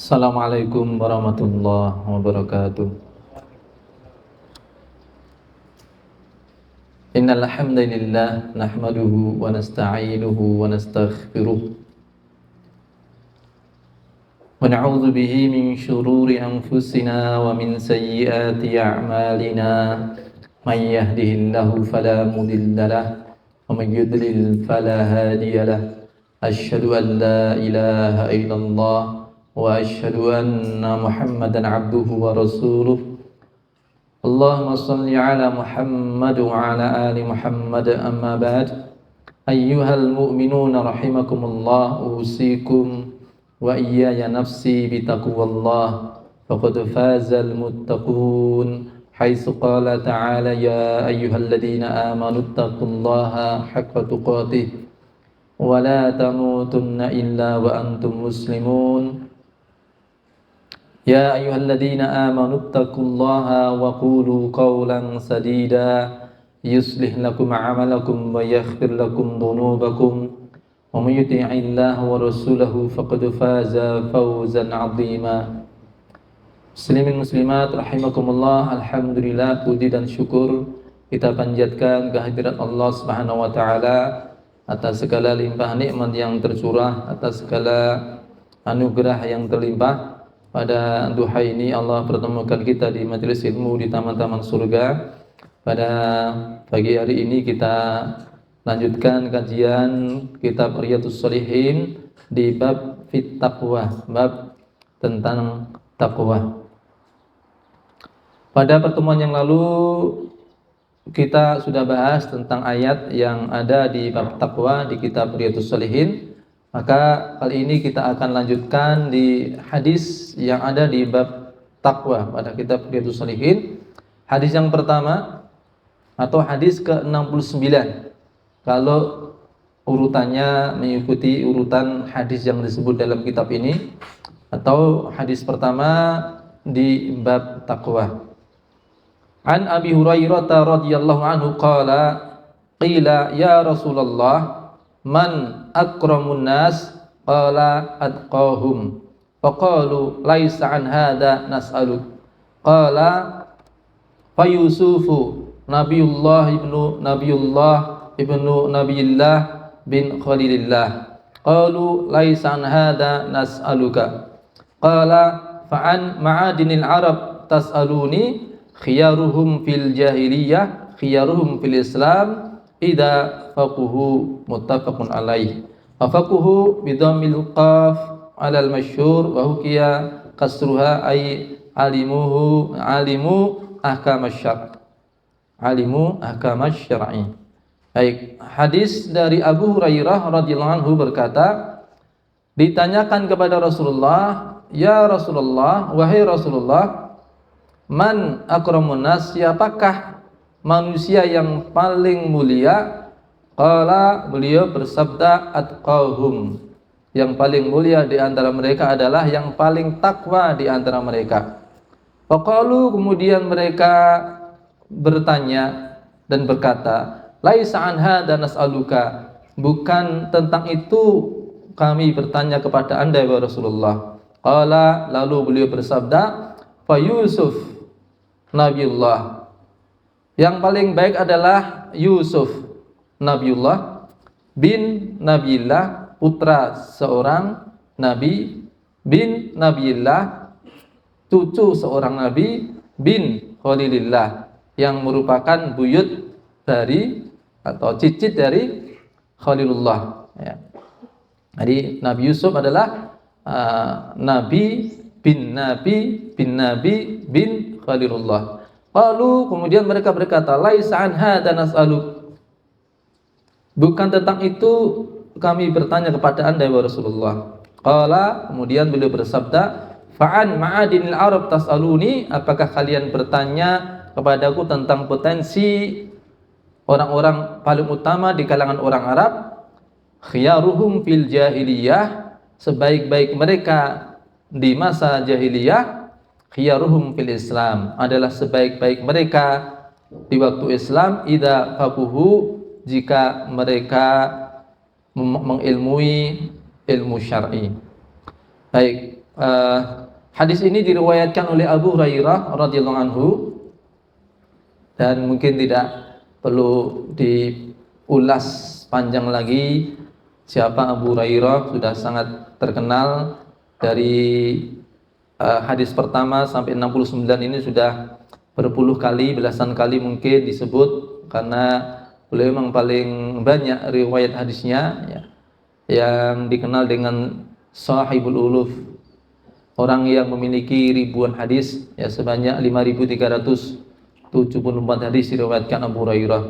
Assalamualaikum warahmatullahi wabarakatuh. Innal hamdalillah nahmaduhu wa nasta'inuhu wa nastaghfiruh wa na'udzu bihi min shururi anfusina wa min sayyiati a'malina. May yahdihillahu fala mudilla lahu wa may yudlil fala hadiya lahu. Asyhadu an la ilaha illallah wa asyhadu anna Muhammadan abduhu wa rasuluh. Allahumma shalli ala Muhammad wa ala ali Muhammad, amma ba'd. Ayyuhal mu'minuna rahimakumullah, usikum wa iyaya nafsi bitaqwallah, faqad fazal muttaqun, haitsu qala ta'ala ya ayyuhalladzina amanu taqullaha haqqa tuqatih wa la tamutunna illa wa antum muslimun. Ya ayyuhalladzina amanu taqullaha wa qulu qawlan sadida yuslih lakum a'malakum wa yaghfir lakum dhunubakum wa may yuti'illaha wa rasulahu faqad faza fawzan 'azima. Muslimin muslimat rahimakumullah, alhamdulillah, puji dan syukur kita panjatkan kehadirat Allah Subhanahu wa taala atas segala limpah nikmat yang tercurah, atas segala anugerah yang terlimpah. Pada duha ini Allah pertemukan kita di majelis ilmu di taman-taman surga. Pada pagi hari ini kita lanjutkan kajian kitab Riyadhus Shalihin di bab fit taqwa, bab tentang takwa. Pada pertemuan yang lalu kita sudah bahas tentang ayat yang ada di bab takwa di kitab Riyadhus Shalihin. Maka kali ini kita akan lanjutkan di hadis yang ada di bab takwa pada kitab Riyadhus Shalihin. Hadis yang pertama atau hadis ke-69 kalau urutannya mengikuti urutan hadis yang disebut dalam kitab ini, atau hadis pertama di bab takwa. An Abi Hurairah radhiyallahu anhu qala qila ya Rasulullah man akramun nas, qala atqahum, faqalu laisa an hadha nas'aluk, qala fa Yusufu nabiyullah ibnu nabiyillah bin Khalilillah, qalu laisa an hadha nas'aluka, qala fa an ma'adinil arab tas'aluni, khiyaruhum fil jahiliyah khiyaruhum fil islam idza faquhu, muttafaqun alaih. Wa faquhu bidhammil qaf ala al-masyhur wa hukiya kasruha ay alimu ahkamasy syar', alimu ahkamasy syar'i. Baik, hadis dari Abu Hurairah radhiyallahu anhu berkata, ditanyakan kepada Rasulullah, ya Rasulullah, wahai Rasulullah, man akramun nas, siapakah manusia yang paling mulia? Qala, beliau bersabda, atqahum, yang paling mulia di antara mereka adalah yang paling takwa di antara mereka. Faqalu, kemudian mereka bertanya dan berkata, laisa an hadza nas'aluka, bukan tentang itu kami bertanya kepada Anda ya Rasulullah. Qala, lalu beliau bersabda, fa Yusuf nabiyullah, yang paling baik adalah Yusuf Nabiullah bin Nabiillah, putra seorang nabi, bin Nabiillah, cucu seorang nabi, bin Khalilillah, yang merupakan buyut dari atau cicit dari Khalilullah, ya. Jadi Nabi Yusuf adalah nabi bin Khalilullah. Lalu kemudian mereka berkata, laisa an hadza nas'aluk, bukan tentang itu kami bertanya kepada Anda ya Rasulullah. Qala, kemudian beliau bersabda, fa'an ma'adinil arab tas'aluni, apakah kalian bertanya kepadaku tentang potensi orang-orang paling utama di kalangan orang Arab? Khiyaruhum fil jahiliyah, sebaik-baik mereka di masa jahiliyah. Khiyaruhum fil Islam, adalah sebaik-baik mereka di waktu Islam. Idza faquhu, jika mereka mengilmui ilmu syar'i. Baik, Hadis ini diriwayatkan oleh Abu Hurairah radhiyallahu anhu, dan mungkin tidak perlu diulas panjang lagi siapa Abu Hurairah, sudah sangat terkenal. Dari hadis pertama sampai 69 ini sudah berpuluh kali, belasan kali mungkin disebut, karena beliau memang paling banyak riwayat hadisnya, ya, yang dikenal dengan Sahibul Uluf, orang yang memiliki ribuan hadis, ya, sebanyak 5.374 hadis diriwayatkan Abu Hurairah.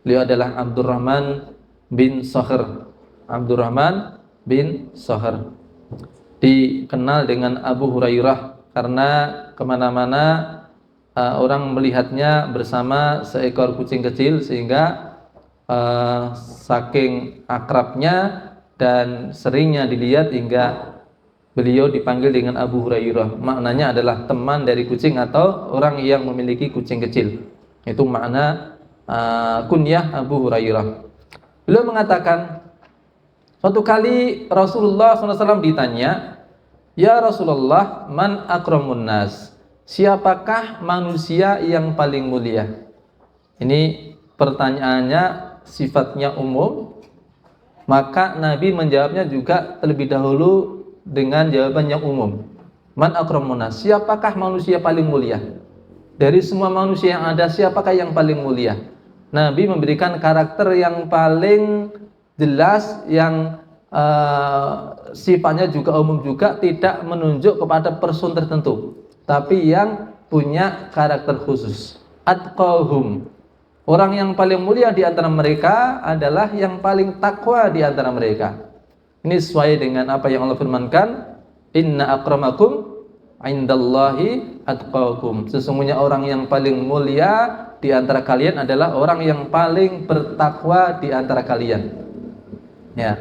Beliau adalah Abdurrahman bin Sakhr. Abdurrahman bin Sakhr dikenal dengan Abu Hurairah karena kemana-mana orang melihatnya bersama seekor kucing kecil, sehingga saking akrabnya dan seringnya dilihat hingga beliau dipanggil dengan Abu Hurairah. Maknanya adalah teman dari kucing atau orang yang memiliki kucing kecil. Itu makna kunyah Abu Hurairah. Beliau mengatakan, suatu kali Rasulullah SAW ditanya, "Ya Rasulullah, man akramun nas?" Siapakah manusia yang paling mulia? Ini pertanyaannya sifatnya umum, maka Nabi menjawabnya juga terlebih dahulu dengan jawaban yang umum. Man akramun nas? Siapakah manusia paling mulia? Dari semua manusia yang ada, siapakah yang paling mulia? Nabi memberikan karakter yang paling jelas, yang sifatnya juga umum juga, tidak menunjuk kepada person tertentu, tapi yang punya karakter khusus. Atqahum, orang yang paling mulia di antara mereka adalah yang paling takwa di antara mereka. Ini sesuai dengan apa yang Allah firmankan, inna akramakum indallahi atqakum. Sesungguhnya orang yang paling mulia di antara kalian adalah orang yang paling bertakwa di antara kalian. Ya.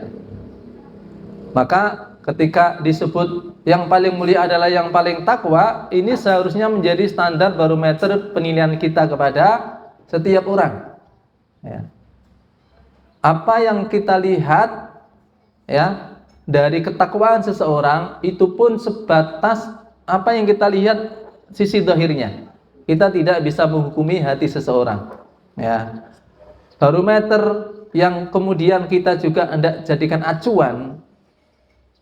Maka ketika disebut yang paling mulia adalah yang paling takwa, ini seharusnya menjadi standar barometer penilaian kita kepada setiap orang. Ya. Apa yang kita lihat, ya, dari ketakwaan seseorang itu pun sebatas apa yang kita lihat sisi zahirnya. Kita tidak bisa menghukumi hati seseorang. Ya. Barometer yang kemudian kita juga hendak jadikan acuan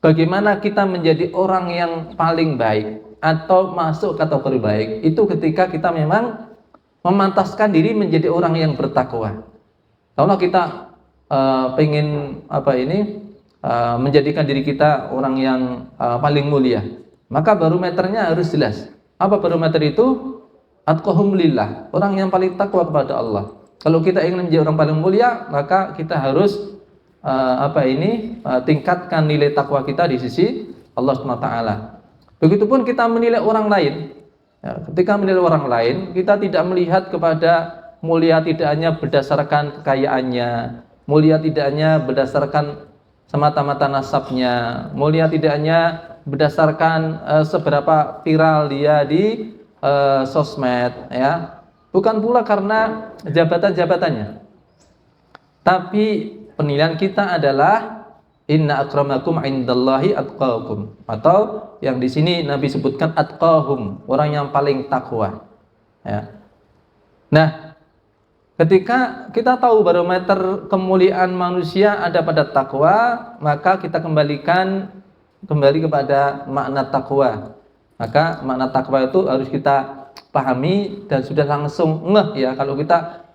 bagaimana kita menjadi orang yang paling baik atau masuk kategori baik, itu ketika kita memang memantaskan diri menjadi orang yang bertakwa. Kalau kita pengen menjadikan diri kita orang yang paling mulia, maka barometernya harus jelas. Apa barometer itu? Atqahum lillah, orang yang paling takwa kepada Allah. Kalau kita ingin menjadi orang paling mulia, maka kita harus tingkatkan nilai takwa kita di sisi Allah SWT. Begitupun kita menilai orang lain. Ya, ketika menilai orang lain, kita tidak melihat kepada mulia tidak hanya berdasarkan kekayaannya, mulia tidak hanya berdasarkan semata-mata nasabnya, mulia tidak hanya berdasarkan seberapa viral dia di sosmed, ya. Bukan pula karena jabatan-jabatannya. Tapi penilaian kita adalah inna akramakum indallahi atqakum, atau yang di sini Nabi sebutkan atqahum, orang yang paling takwa. Ya. Nah, ketika kita tahu barometer kemuliaan manusia ada pada takwa, maka kita kembali kepada makna takwa. Maka makna takwa itu harus kita pahami dan sudah langsung ngeh, ya. Kalau kita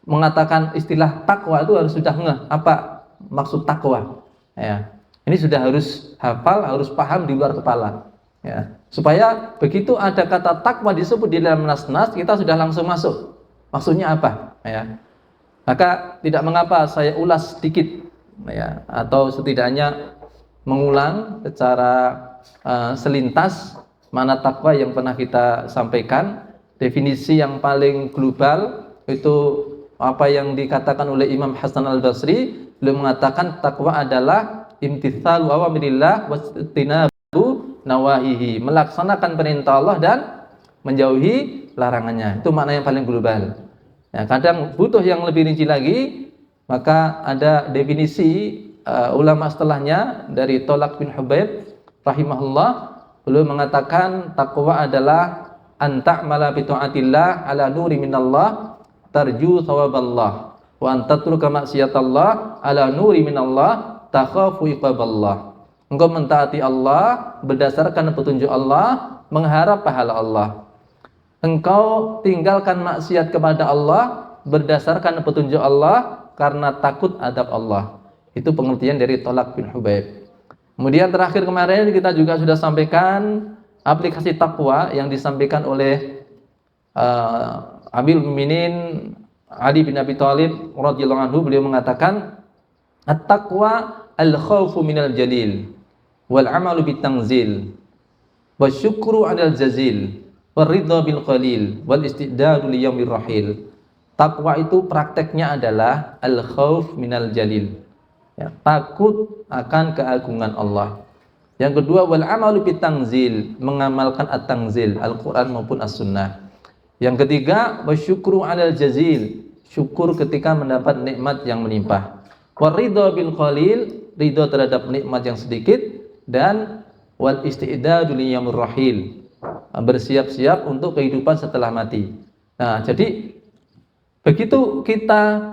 mengatakan istilah takwa itu harus sudah ngeh apa maksud takwa, ya. Ini sudah harus hafal, harus paham di luar kepala, ya. Supaya begitu ada kata takwa disebut di dalam nas-nas, kita sudah langsung masuk maksudnya apa, ya. Maka tidak mengapa saya ulas sedikit, ya, atau setidaknya mengulang secara selintas makna takwa yang pernah kita sampaikan. Definisi yang paling global itu apa yang dikatakan oleh Imam Hasan Al-Basri. Beliau mengatakan takwa adalah imtitsalu awamirillah wastinabu nawahihi, melaksanakan perintah Allah dan menjauhi larangannya. Itu makna yang paling global. Ya, kadang butuh yang lebih rinci lagi, maka ada definisi ulama setelahnya dari Tolak bin Hubaib rahimahullah. Beliau mengatakan takwa adalah anta'mala bi taatillah ala nuri minallah tarju thawaballah wa antatruka maksiatallah ala nuri minallah takhafu iqaballah. Engkau mentaati Allah berdasarkan petunjuk Allah, mengharap pahala Allah. Engkau tinggalkan maksiat kepada Allah berdasarkan petunjuk Allah karena takut adab Allah. Itu pengertian dari Tolak bin Hubaib. Kemudian terakhir kemarin kita juga sudah sampaikan aplikasi takwa yang disampaikan oleh Amirul Mukminin Ali bin Abi Thalib radhiyallahu anhu. Beliau mengatakan at-taqwa al-khawfu minal jalil wal amalu bitanzil wasyukru 'alal jazil waridha bil qalil wal istidadu li yaumir rahil. Takwa itu prakteknya adalah al-khauf minal jalil. Ya, takut akan keagungan Allah. Yang kedua wal amalu bitanzil, mengamalkan at-tanzil, Al-Qur'an maupun As-Sunnah. Yang ketiga wasyukru 'alal jazil, syukur ketika mendapat nikmat yang melimpah. Waridha bil qalil, ridha terhadap nikmat yang sedikit, dan wal istidadu li yaumir rahil, bersiap-siap untuk kehidupan setelah mati. Nah, jadi begitu kita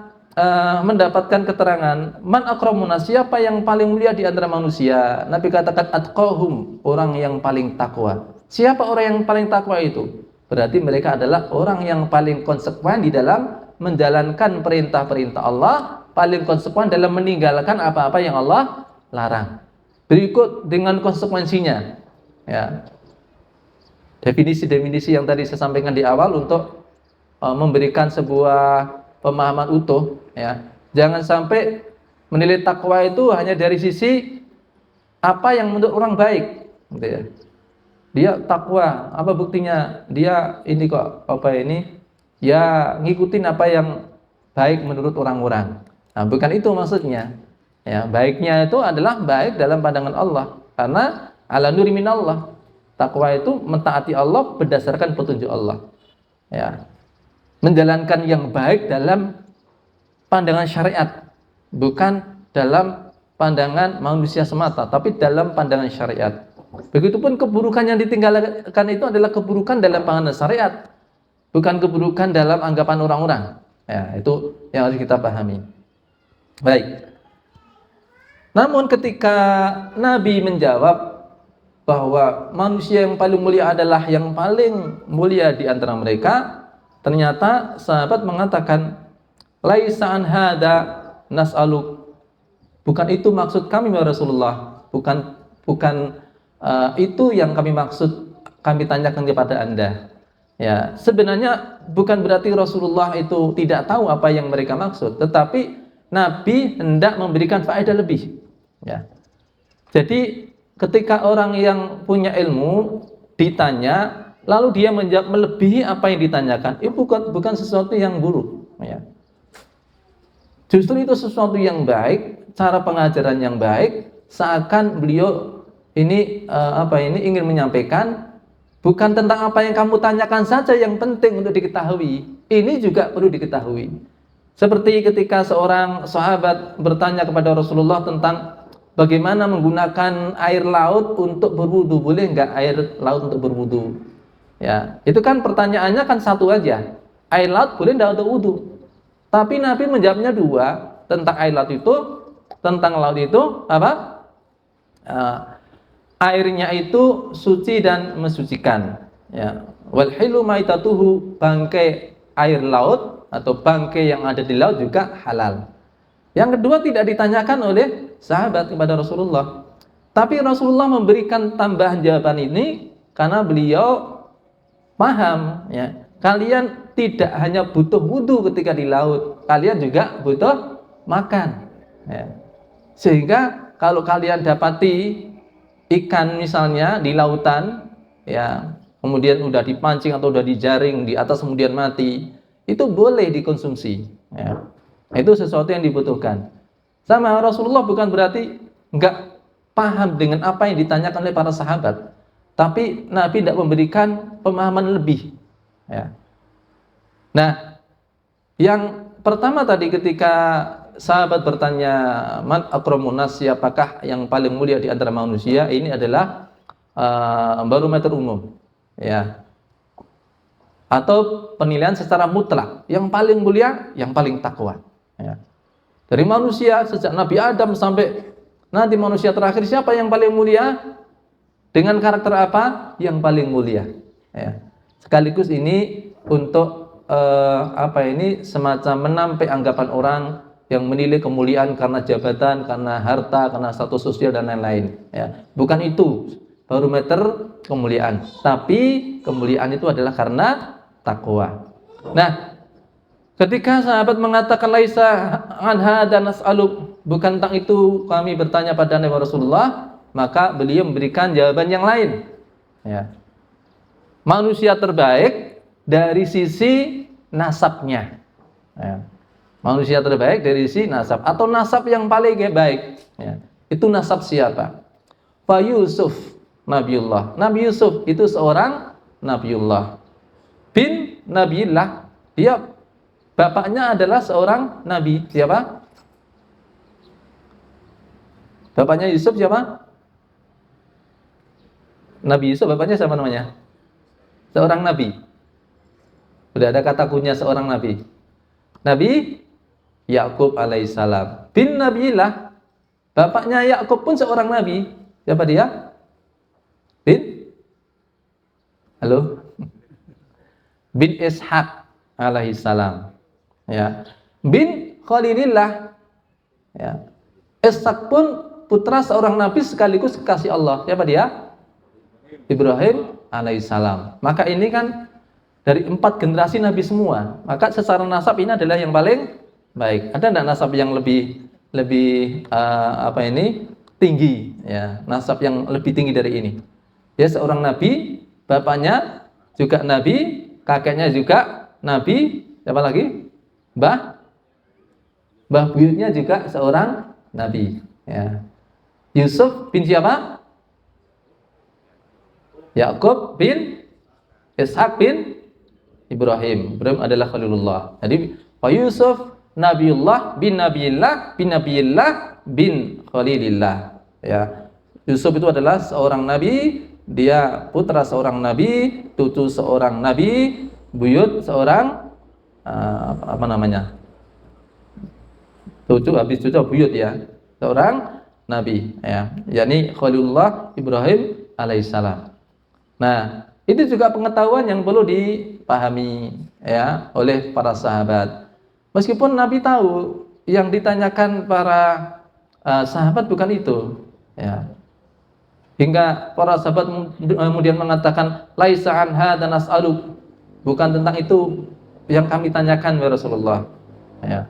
mendapatkan keterangan man akramuna, siapa yang paling mulia di antara manusia, Nabi katakan atqahum, orang yang paling takwa. Siapa orang yang paling takwa itu? Berarti mereka adalah orang yang paling konsekuen di dalam menjalankan perintah-perintah Allah, paling konsekuen dalam meninggalkan apa-apa yang Allah larang. Berikut dengan konsekuensinya, ya, definisi-definisi yang tadi saya sampaikan di awal untuk memberikan sebuah pemahaman utuh, ya. Jangan sampai menilai takwa itu hanya dari sisi apa yang menurut orang baik, gitu ya. Dia takwa, apa buktinya? Dia ini kok ya ngikutin apa yang baik menurut orang-orang. Nah, bukan itu maksudnya. Ya, baiknya itu adalah baik dalam pandangan Allah, karena ala nuri minallah. Takwa itu mentaati Allah berdasarkan petunjuk Allah. Ya. Menjalankan yang baik dalam pandangan syariat, bukan dalam pandangan manusia semata, tapi dalam pandangan syariat. Begitupun keburukan yang ditinggalkan itu adalah keburukan dalam pandangan syariat, bukan keburukan dalam anggapan orang-orang. Ya, itu yang harus kita pahami. Baik. Namun ketika Nabi menjawab bahwa manusia yang paling mulia adalah yang paling mulia di antara mereka, ternyata sahabat mengatakan, laisa an hada nas'aluk. Bukan itu maksud kami ya Rasulullah. Bukan itu yang kami maksud, kami tanyakan kepada Anda. Ya, sebenarnya bukan berarti Rasulullah itu tidak tahu apa yang mereka maksud, tetapi Nabi hendak memberikan faedah lebih. Ya. Jadi ketika orang yang punya ilmu ditanya, lalu dia menjawab melebihi apa yang ditanyakan, itu bukan sesuatu yang buruk, ya. Justru itu sesuatu yang baik, cara pengajaran yang baik, seakan beliau ini ingin menyampaikan bukan tentang apa yang kamu tanyakan saja yang penting untuk diketahui, ini juga perlu diketahui. Seperti ketika seorang sahabat bertanya kepada Rasulullah tentang bagaimana menggunakan air laut untuk berwudu, boleh enggak air laut untuk berwudu? Ya, itu kan pertanyaannya kan satu aja. Air laut boleh enggak untuk wudu? Tapi Nabi menjawabnya dua, tentang air laut itu, tentang laut itu apa? Airnya itu suci dan mensucikan. Ya, wal hilu maitatuhu, bangkai air laut atau bangkai yang ada di laut juga halal. Yang kedua tidak ditanyakan oleh sahabat kepada Rasulullah. Tapi Rasulullah memberikan tambahan jawaban ini karena beliau paham, ya. Kalian tidak hanya butuh wudu ketika di laut, kalian juga butuh makan. Ya. Sehingga kalau kalian dapati ikan misalnya di lautan, ya, kemudian udah dipancing atau udah dijaring di atas kemudian mati, itu boleh dikonsumsi. Ya. Itu sesuatu yang dibutuhkan. Sama Rasulullah bukan berarti enggak paham dengan apa yang ditanyakan oleh para sahabat, tapi Nabi tidak memberikan pemahaman lebih. Ya. Nah, yang pertama tadi ketika sahabat bertanya man akramun nas, siapakah yang paling mulia di antara manusia, ini adalah barometer umum, ya. Atau penilaian secara mutlak, yang paling mulia, yang paling takwa. Ya. Dari manusia sejak Nabi Adam sampai nanti manusia terakhir, siapa yang paling mulia? Dengan karakter apa? Yang paling mulia. Ya. Sekaligus ini untuk semacam menampik anggapan orang yang menilai kemuliaan karena jabatan, karena harta, karena status sosial dan lain-lain. Ya. Bukan itu barometer kemuliaan, tapi kemuliaan itu adalah karena takwa. Nah, ketika sahabat mengatakan laisa anha dan nas'alu, bukan tentang itu kami bertanya pada Nabi Rasulullah, maka beliau memberikan jawaban yang lain. Ya. Manusia terbaik dari sisi nasabnya. Ya. Manusia terbaik dari sisi nasab atau nasab yang paling baik. Ya. Itu nasab siapa? Pak Yusuf, Nabiullah. Nabi Yusuf itu seorang Nabiullah. Bin Nabiillah, dia bapaknya adalah seorang nabi. Siapa? Bapaknya Yusuf siapa? Nabi Yusuf, bapaknya siapa namanya? Seorang nabi. Sudah ada kata kunya seorang nabi. Nabi Yakub alaihissalam. Bin Nabiillah, bapaknya Yakub pun seorang nabi. Siapa dia? Bin? Halo? Bin Ishaq alaihissalam. Ya. Bin Khalilillah. Ya. Ishaq pun putra seorang nabi sekaligus kekasih Allah. Siapa dia? Ibrahim alaihissalam. Maka ini kan dari 4 generasi nabi semua. Maka secara nasab ini adalah yang paling baik. Ada enggak nasab yang lebih tinggi, ya, nasab yang lebih tinggi dari ini? Dia seorang nabi, bapaknya juga nabi, kakeknya juga nabi, siapa lagi? Mbah buyutnya juga seorang nabi, ya. Yusuf bin siapa? Yakub bin Ishaq bin Ibrahim. Ibrahim adalah Khalilullah. Jadi Pak Yusuf Nabiullah bin Nabiillah bin Nabiillah bin Khalilillah. Ya. Yusuf itu adalah seorang nabi, dia putra seorang nabi, cucu seorang nabi, buyut seorang cucu buyut, ya, seorang nabi, ya, yakni Khalilullah Ibrahim alaihissalam. Nah, itu juga pengetahuan yang perlu dipahami, ya, oleh para sahabat. Meskipun Nabi tahu yang ditanyakan para sahabat bukan itu, ya. Hingga para sahabat kemudian mengatakan laisa anha dan nas'aluk, bukan tentang itu yang kami tanyakan ya Rasulullah, ya.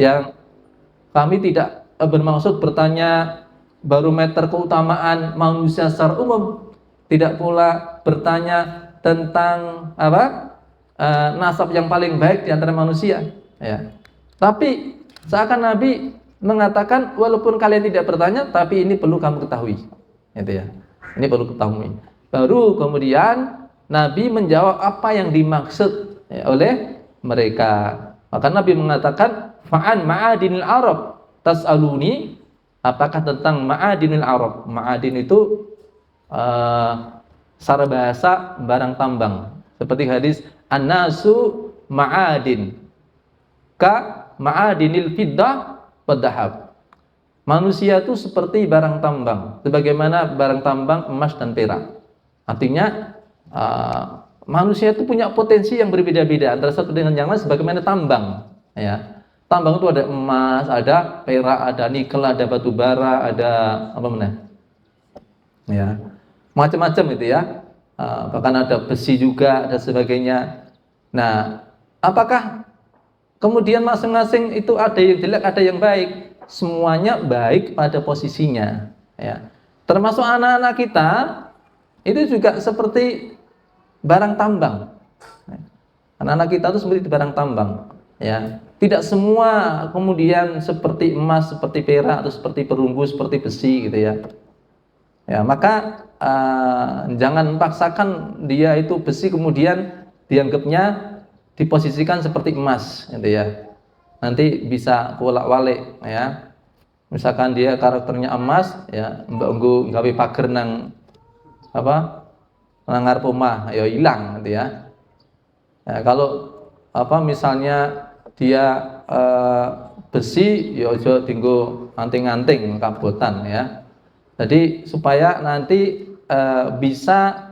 Yang kami tidak bermaksud bertanya barometer keutamaan manusia secara umum, tidak pula bertanya tentang nasab yang paling baik di antara manusia, ya. Tapi seakan Nabi mengatakan walaupun kalian tidak bertanya, tapi ini perlu kamu ketahui, gitu ya. Ini perlu ketahui. Baru kemudian Nabi menjawab apa yang dimaksud, ya, oleh mereka. Maka Nabi mengatakan fa'an ma'adinil Arab tas'aluni, apakah tentang ma'adinil Arab. Ma'adin itu secara bahasa barang tambang. Seperti hadis an-nasu ma'adin ka ma'adinil fiddah wad dhahab. Manusia itu seperti barang tambang, sebagaimana barang tambang emas dan perak. Artinya manusia itu punya potensi yang berbeda-beda antara satu dengan yang lain, sebagaimana tambang, ya. Tambang itu ada emas, ada perak, ada nikel, ada batu bara, ada ya, macam-macam itu, ya. Bahkan ada besi juga, ada sebagainya. Nah, apakah kemudian masing-masing itu ada yang jelek, ada yang baik? Semuanya baik pada posisinya, ya. Termasuk anak-anak kita itu juga seperti barang tambang. Anak-anak kita itu seperti barang tambang, ya. Tidak semua kemudian seperti emas, seperti perak, atau seperti perunggu, seperti besi, gitu ya. Ya, maka jangan paksakan dia itu besi kemudian dianggapnya diposisikan seperti emas, gitu ya. Nanti bisa bolak-balik, ya. Misalkan dia karakternya emas, ya, mbak nggo gawe pager nang apa nanggar pomah ya hilang gitu ya. Kalau misalnya dia besi ya aja tinggo anting-anting kabotan ya. Jadi supaya nanti bisa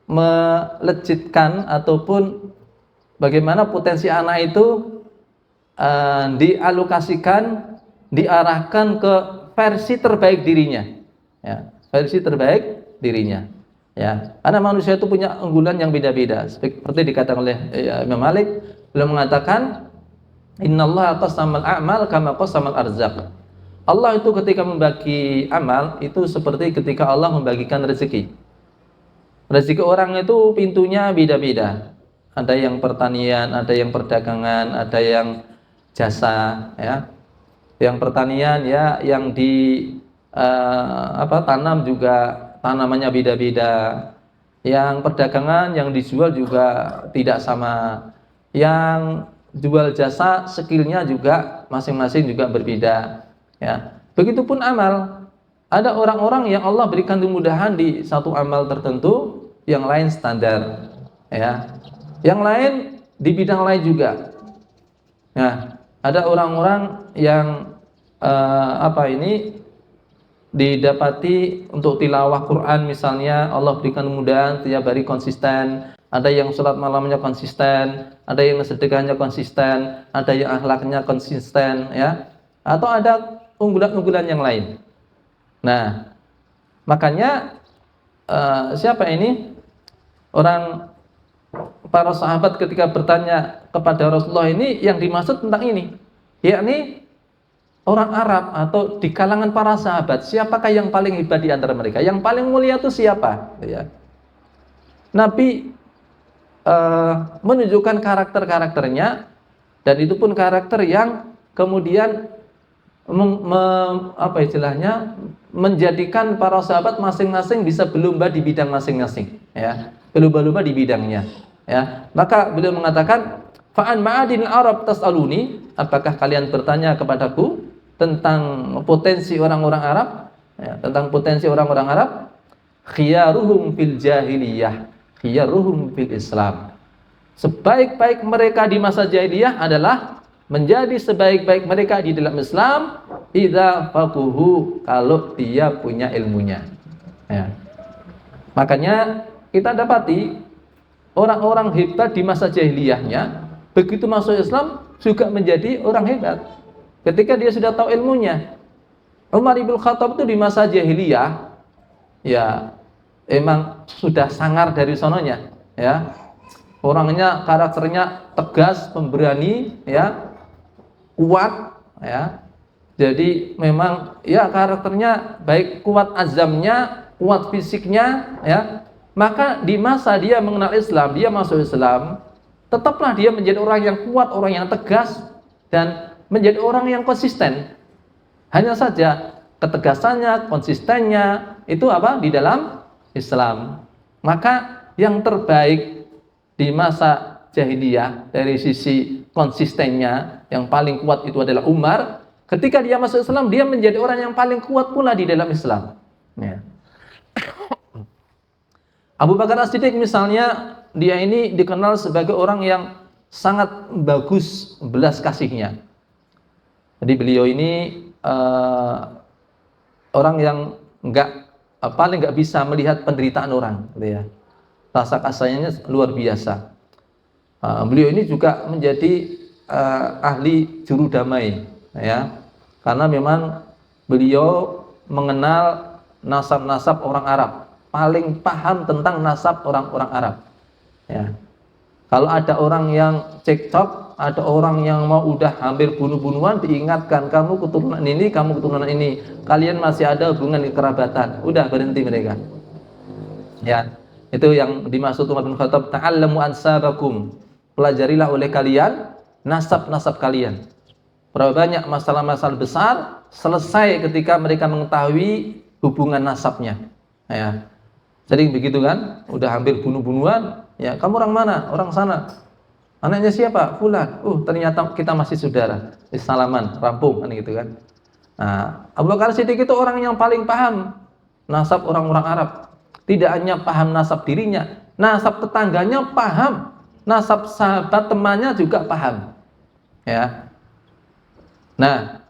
melejitkan ataupun bagaimana potensi anak itu dialokasikan, diarahkan ke versi terbaik dirinya, ya, versi terbaik dirinya, ya. Karena manusia itu punya unggulan yang beda-beda. Seperti dikatakan oleh Imam Malik, beliau mengatakan, Innallaha qasamal a'mal kama qasamal arzaq. Allah itu ketika membagi amal itu seperti ketika Allah membagikan rezeki. Rezeki orang itu pintunya beda-beda. Ada yang pertanian, ada yang perdagangan, ada yang jasa, ya. Yang pertanian ya, yang tanam juga tanamannya beda-beda. Yang perdagangan yang dijual juga tidak sama. Yang jual jasa skillnya juga masing-masing juga berbeda. Ya. Begitupun amal. Ada orang-orang yang Allah berikan kemudahan di satu amal tertentu, yang lain standar, ya. Yang lain di bidang lain juga. Nah, ada orang-orang yang didapati untuk tilawah Quran misalnya Allah berikan kemudahan tiap hari konsisten. Ada yang sholat malamnya konsisten, ada yang sedekahnya konsisten, ada yang akhlaknya konsisten, ya. Atau ada unggulan-unggulan yang lain. Nah, makanya siapa ini? Para sahabat ketika bertanya kepada Rasulullah ini yang dimaksud tentang ini, yakni orang Arab atau di kalangan para sahabat, siapakah yang paling hebat di antara mereka? Yang paling mulia itu siapa? Ya. Nabi menunjukkan karakter-karakternya, dan itu pun karakter yang kemudian menjadikan para sahabat masing-masing bisa berlomba di bidang masing-masing, ya, berlomba-lomba di bidangnya, ya. Maka beliau mengatakan, fa'an ma'adin Arab tas'aluni, apakah kalian bertanya kepadaku tentang potensi orang-orang Arab, ya, tentang potensi orang-orang Arab, khiyaruhum fil jahiliyah, khiyaruhum fil Islam. Sebaik-baik mereka di masa jahiliyah adalah menjadi sebaik-baik mereka di dalam Islam idza faquhu, kalau dia punya ilmunya, ya. Makanya kita dapati orang-orang hebat di masa jahiliyahnya begitu masuk Islam juga menjadi orang hebat ketika dia sudah tahu ilmunya. Umar ibn Khattab itu di masa jahiliyah ya emang sudah sangar dari sononya, ya. Orangnya, karakternya tegas, pemberani, ya, kuat, ya. Jadi memang ya karakternya baik, kuat azamnya, kuat fisiknya, ya. Maka di masa dia mengenal Islam, dia masuk Islam, tetaplah dia menjadi orang yang kuat, orang yang tegas, dan menjadi orang yang konsisten. Hanya saja ketegasannya, konsistennya itu di dalam Islam. Maka yang terbaik di masa jahiliyah dari sisi konsistennya, yang paling kuat itu adalah Umar. Ketika dia masuk Islam, dia menjadi orang yang paling kuat pula di dalam Islam, ya. Abu Bakar As-Siddiq misalnya, dia ini dikenal sebagai orang yang sangat bagus belas kasihnya. Jadi beliau ini orang yang paling nggak bisa melihat penderitaan orang, gitu ya. Rasa kasihnya luar biasa. Beliau ini juga menjadi ahli juru damai, ya, karena memang beliau mengenal nasab-nasab orang Arab, paling paham tentang nasab orang-orang Arab, ya. Kalau ada orang yang cekcok, ada orang yang mau udah hampir bunuh-bunuhan, diingatkan, kamu keturunan ini, kamu keturunan ini, kalian masih ada hubungan kerabatan, udah berhenti mereka, ya. Itu yang dimaksud Umar bin Khattab, ta'allamu ansabakum, pelajarilah oleh kalian nasab-nasab kalian. Berapa banyak masalah-masalah besar selesai ketika mereka mengetahui hubungan nasabnya, ya. Jadi begitu kan, udah hampir bunuh-bunuhan, ya, kamu orang mana? Orang sana. Anaknya siapa? Fulan. Ternyata kita masih saudara. Salaman, rampung, kan gitu kan. Nah, Abu Bakar Siddiq itu orang yang paling paham nasab orang-orang Arab. tidak hanya paham nasab dirinya, nasab tetangganya paham, nasab sahabat temannya juga paham. Ya. Nah,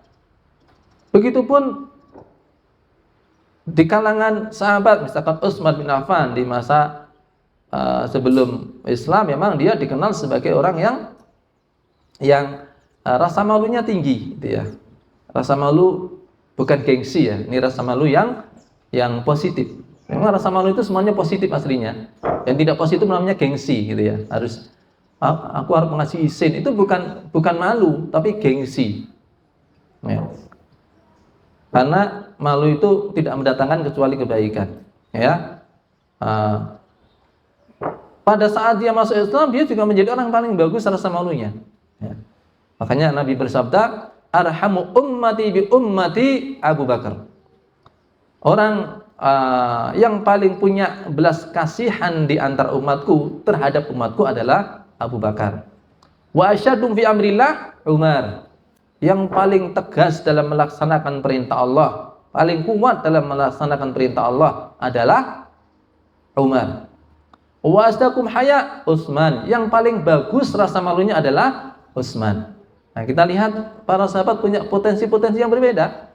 begitupun di kalangan sahabat, misalkan Utsman bin Affan di masa sebelum Islam, memang dia dikenal sebagai orang yang rasa malunya tinggi, gitu ya. Rasa malu bukan gengsi ya, ini rasa malu yang positif. Memang rasa malu itu semuanya positif aslinya. Yang tidak positif namanya gengsi, gitu ya. Aku harus mengasih izin, itu bukan malu, tapi gengsi. Ya. Karena malu itu tidak mendatangkan kecuali kebaikan. Ya. Pada saat dia masuk Islam, dia juga menjadi orang paling bagus rasa malunya. Ya. Makanya Nabi bersabda, "Arhamu ummati bi ummati Abu Bakar." Orang yang paling punya belas kasihan di antara umatku terhadap umatku adalah Abu Bakar. Wa asyadum fi amrillah Umar. Yang paling tegas dalam melaksanakan perintah Allah, paling kuat dalam melaksanakan perintah Allah adalah Umar. Wa asdakum haya Utsman. Yang paling bagus rasa malunya adalah Utsman. Nah, kita lihat para sahabat punya potensi-potensi yang berbeda.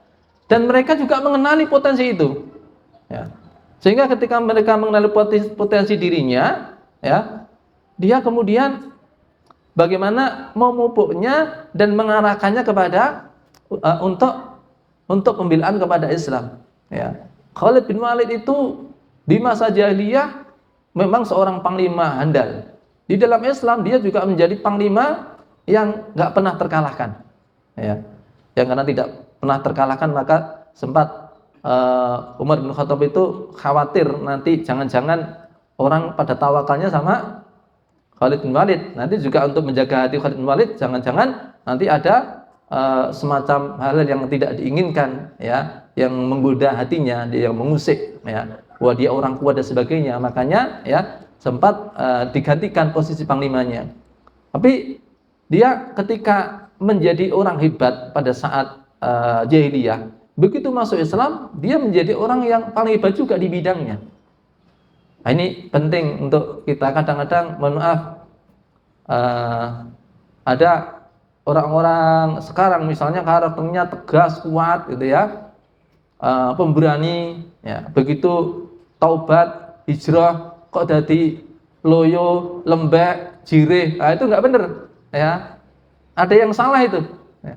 Dan mereka juga mengenali potensi itu. Ya. Sehingga ketika mereka mengenali potensi dirinya, ya, dia kemudian bagaimana memupuknya dan mengarahkannya kepada untuk pembelaan kepada Islam. Ya. Khalid bin Walid itu di masa jahiliyah memang seorang panglima handal. Di dalam Islam dia juga menjadi panglima yang nggak pernah terkalahkan. Ya. Yang karena tidak pernah terkalahkan, maka sempat Umar bin Khattab itu khawatir nanti jangan-jangan orang pada tawakalnya sama Khalid bin Walid. Nanti juga untuk menjaga hati Khalid bin Walid, jangan-jangan nanti ada semacam hal yang tidak diinginkan, ya, yang menggoda hatinya, dia yang mengusik, ya, wah dia orang kuat dan sebagainya. Makanya ya sempat digantikan posisi panglimanya. Tapi dia ketika menjadi orang hebat pada saat jahiliyah, begitu masuk Islam, dia menjadi orang yang paling hebat juga di bidangnya. Nah, ini penting untuk kita. Kadang-kadang, mohon maaf, ada orang-orang sekarang misalnya karakternya tegas, kuat, gitu ya, pemberani, ya, begitu taubat, hijrah, kok jadi loyo, lembek, jireh. Nah, itu nggak benar, ya. Ada yang salah itu. Ya.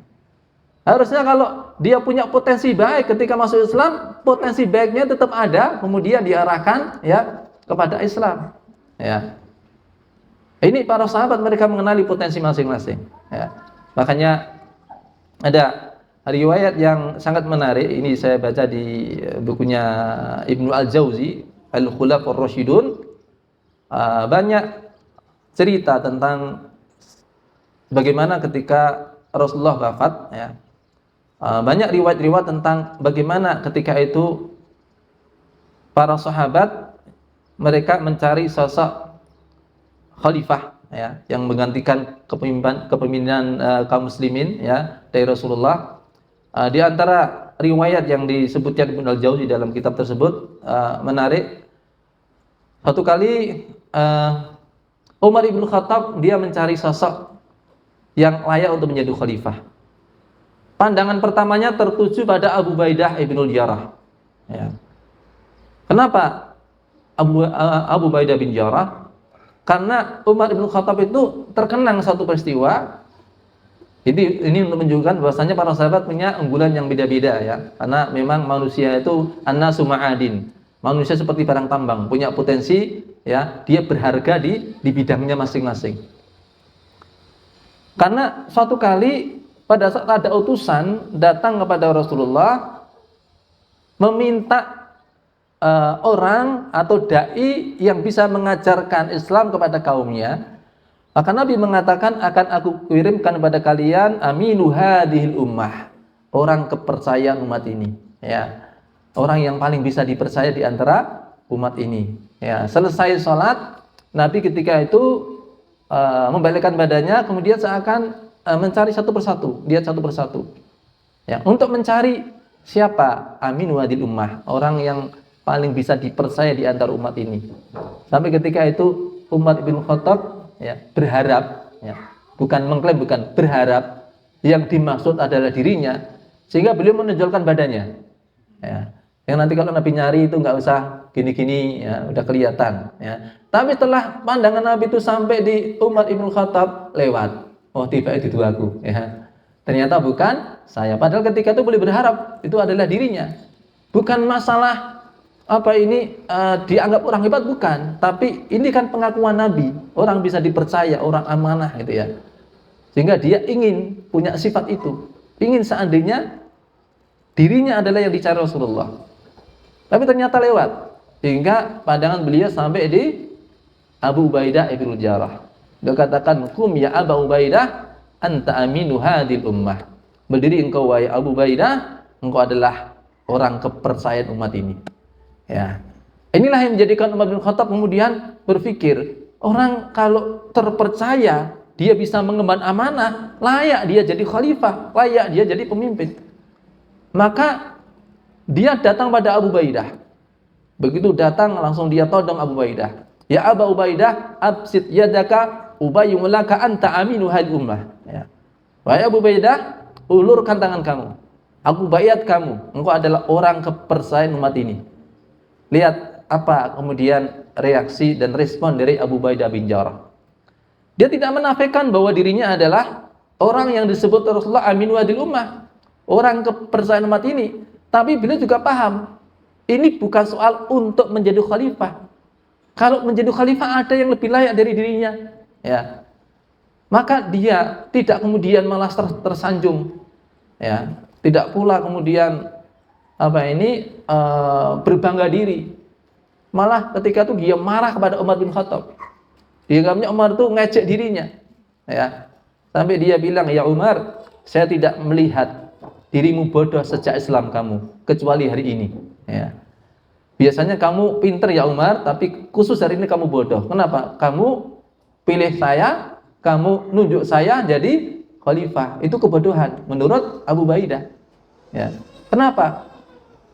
Harusnya kalau dia punya potensi baik ketika masuk Islam, potensi baiknya tetap ada, kemudian diarahkan, ya, kepada Islam. Ya. Ini para sahabat, mereka mengenali potensi masing-masing. Ya. Makanya ada riwayat yang sangat menarik. Ini saya baca di bukunya Ibnu Al-Jauzi, Al-Khulafur Rasyidun. Banyak cerita tentang bagaimana ketika Rasulullah wafat, ya. Banyak riwayat-riwayat tentang bagaimana ketika itu para sahabat mereka mencari sosok khalifah, ya, yang menggantikan kepemimpinan kaum muslimin, ya, dari Rasulullah. Di antara riwayat yang disebutkan Ibnu Al-Jauzi dalam kitab tersebut menarik. Satu kali Umar bin Khattab dia mencari sosok yang layak untuk menjadi khalifah. Pandangan pertamanya tertuju pada Abu Ubaidah ibnul Jarrah. Ya. Kenapa Abu Ubaidah bin Jarrah? Karena Umar bin Khattab itu terkenang satu peristiwa. Ini untuk menunjukkan bahwasanya para sahabat punya unggulan yang beda-beda, ya. Karena memang manusia itu an-nasu ma'adin. Manusia seperti barang tambang, punya potensi, ya, dia berharga di bidangnya masing-masing. Karena suatu kali pada saat ada utusan datang kepada Rasulullah meminta orang atau dai yang bisa mengajarkan Islam kepada kaumnya, maka Nabi mengatakan, akan aku kirimkan kepada kalian aminu hadhil ummah, orang kepercayaan umat ini, ya, orang yang paling bisa dipercaya di antara umat ini. Ya, selesai sholat, Nabi ketika itu membalikkan badannya, kemudian seakan mencari satu persatu, lihat satu persatu, ya, untuk mencari siapa aminu hadhil ummah, orang yang paling bisa dipercaya di antara umat ini. Sampai ketika itu Umar bin Khattab ya, berharap ya, bukan mengklaim, bukan berharap, yang dimaksud adalah dirinya, sehingga beliau menonjolkan badannya ya. Yang nanti kalau Nabi nyari itu nggak usah gini-gini ya, udah kelihatan ya. Tapi setelah pandangan Nabi itu sampai di Umar bin Khattab, lewat, oh tiba itu aku ya, ternyata bukan saya. Padahal ketika itu boleh berharap itu adalah dirinya, bukan masalah apa ini dianggap orang hebat, bukan, tapi ini kan pengakuan Nabi, orang bisa dipercaya, orang amanah gitu ya, sehingga dia ingin punya sifat itu, ingin seandainya dirinya adalah yang dicari Rasulullah. Tapi ternyata lewat, sehingga pandangan beliau sampai di Abu Ubaidah ibn Jarrah. Dia katakan, kum ya Abu Ubaidah anta aminu hadil ummah, berdiri engkau wahai Abu Ubaidah, engkau adalah orang kepercayaan umat ini. Ya, inilah yang menjadikan Umar bin Khattab kemudian berpikir, orang kalau terpercaya, dia bisa mengemban amanah, layak dia jadi khalifah, layak dia jadi pemimpin. Maka dia datang pada Abu Ubaidah. Begitu datang langsung dia todong Abu Ubaidah. Ya Abu Ubaidah, absid yadaka ubayyun laka anta aminu hadil ummah. Ya. Wahai Abu Ubaidah, ulurkan tangan kamu. Aku bayat kamu, engkau adalah orang kepercayaan umat ini. Lihat apa kemudian reaksi dan respon dari Abu Ubaidah bin Jarrah. Dia tidak menafikan bahwa dirinya adalah orang yang disebut Rasulullah aminu hadil ummah, orang kepercayaan umat ini. Tapi beliau juga paham, ini bukan soal untuk menjadi khalifah. Kalau menjadi khalifah ada yang lebih layak dari dirinya, ya. Maka dia tidak kemudian malah tersanjung, ya. Tidak pula kemudian berbangga diri. Malah ketika itu dia marah kepada Umar bin Khattab. Dianggapnya Umar itu ngejek dirinya, ya. Sampai dia bilang, ya Umar, saya tidak melihat dirimu bodoh sejak Islam kamu, kecuali hari ini. Ya. Biasanya kamu pinter ya Umar, tapi khusus hari ini kamu bodoh. Kenapa? Kamu pilih saya, kamu nunjuk saya jadi khalifah. Itu kebodohan menurut Abu Ubaidah. Ya. Kenapa?